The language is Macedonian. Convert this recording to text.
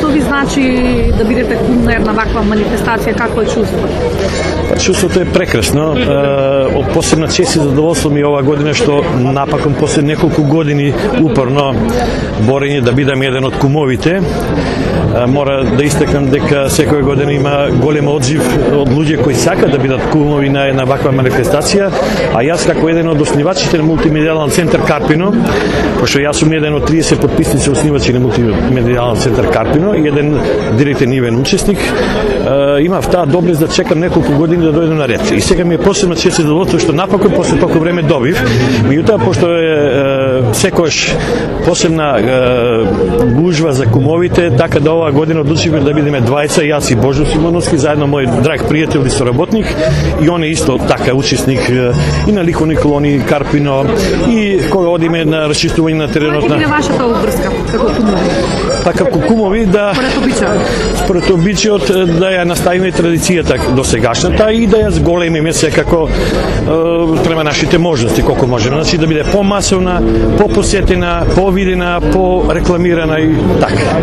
што ви значи да бидете кум на една ваква манифестација? Какво е чувството? Чувството е прекрасно. Посебна чест и задоволство ми ова година што напаком после неколку години упорно борење да бидам еден од кумовите. Мора да истакам дека секоја година има голем одзив од луѓе кои сакаат да бидат кумови на една ваква манифестација, а јас како еден од основачите на мултимедијален центар Карпино, пошто јас сум еден од 30 подписници основачи на мултимедијален центар Карпино и еден директен нивен учесник, имав таа доблест да чекам неколку години да дојдем на ред. И сега ми е посебна чест и задоволство што напокон после толку време добив. Меѓутоа, пошто е секојаш посебна гужва за кумовите, така да оваа година одлучивме да бидеме двајца, јас и Божо Симоновски, заедно мој драг пријател и соработник, и он е исто така учесник и на ликовни колони Карпино, и кога одиме на расчистување на теренот на... Каква е вашата обврска како кумови? Па како кумови да... Според обичајот да ја наставиме традицијата до сегашната и да ја зголемиме секако према нашите можности, колку можеме. Значи да биде помасовна, попосетена, повидена, порекламирана и така.